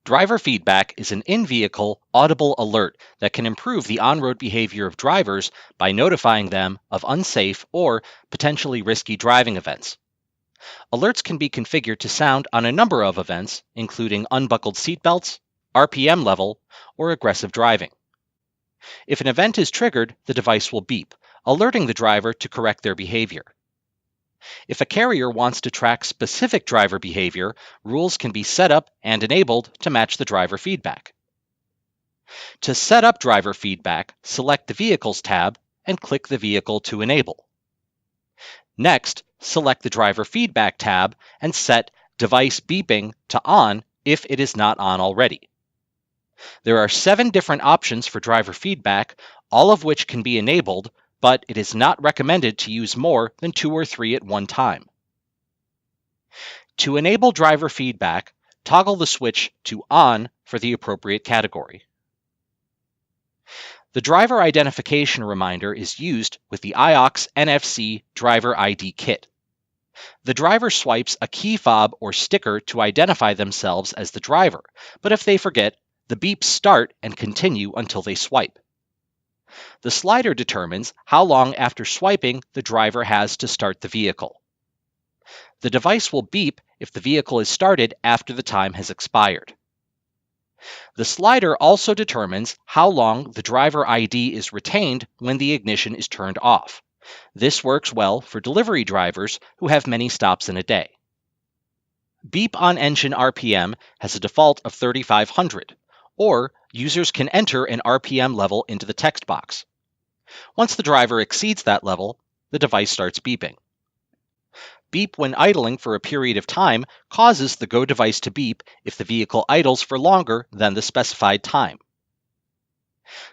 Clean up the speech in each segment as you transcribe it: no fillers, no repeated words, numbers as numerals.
Driver feedback is an in-vehicle, audible alert that can improve the on-road behavior of drivers by notifying them of unsafe or potentially risky driving events. Alerts can be configured to sound on a number of events, including unbuckled seatbelts, RPM level, or aggressive driving. If an event is triggered, the device will beep, alerting the driver to correct their behavior. If a carrier wants to track specific driver behavior, rules can be set up and enabled to match the driver feedback. To set up driver feedback, select the Vehicles tab and click the vehicle to enable. Next, select the Driver Feedback tab and set Device Beeping to On if it is not on already. There are 7 different options for driver feedback, all of which can be enabled, but it is not recommended to use more than 2 or 3 at one time. To enable driver feedback, toggle the switch to On for the appropriate category. The driver identification reminder is used with the iOX NFC Driver ID Kit. The driver swipes a key fob or sticker to identify themselves as the driver, but if they forget, the beeps start and continue until they swipe. The slider determines how long after swiping the driver has to start the vehicle. The device will beep if the vehicle is started after the time has expired. The slider also determines how long the driver ID is retained when the ignition is turned off. This works well for delivery drivers who have many stops in a day. Beep on engine RPM has a default of 3,500, or users can enter an RPM level into the text box. Once the driver exceeds that level, the device starts beeping. Beep when idling for a period of time causes the Go device to beep if the vehicle idles for longer than the specified time.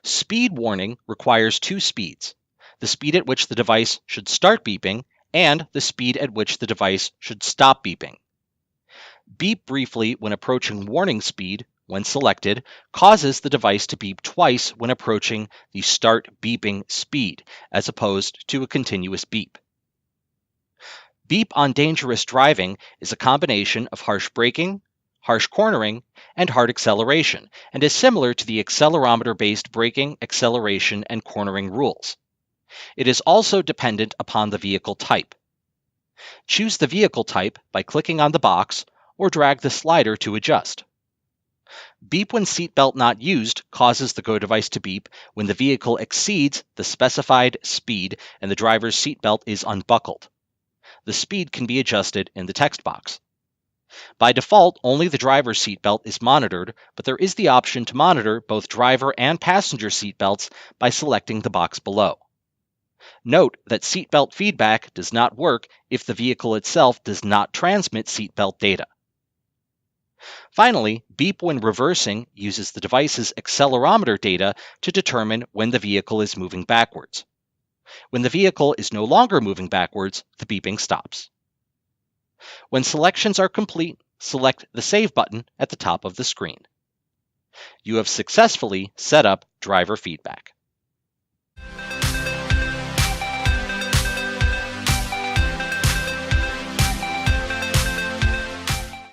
Speed warning requires 2 speeds: the speed at which the device should start beeping and the speed at which the device should stop beeping. Beep briefly when approaching warning speed, when selected, causes the device to beep twice when approaching the start beeping speed, as opposed to a continuous beep. Beep on dangerous driving is a combination of harsh braking, harsh cornering, and hard acceleration, and is similar to the accelerometer-based braking, acceleration, and cornering rules. It is also dependent upon the vehicle type. Choose the vehicle type by clicking on the box or drag the slider to adjust. Beep when seatbelt not used causes the Go device to beep when the vehicle exceeds the specified speed and the driver's seatbelt is unbuckled. The speed can be adjusted in the text box. By default, only the driver's seatbelt is monitored, but there is the option to monitor both driver and passenger seatbelts by selecting the box below. Note that seatbelt feedback does not work if the vehicle itself does not transmit seatbelt data. Finally, beep when reversing uses the device's accelerometer data to determine when the vehicle is moving backwards. When the vehicle is no longer moving backwards, the beeping stops. When selections are complete, select the Save button at the top of the screen. You have successfully set up driver feedback.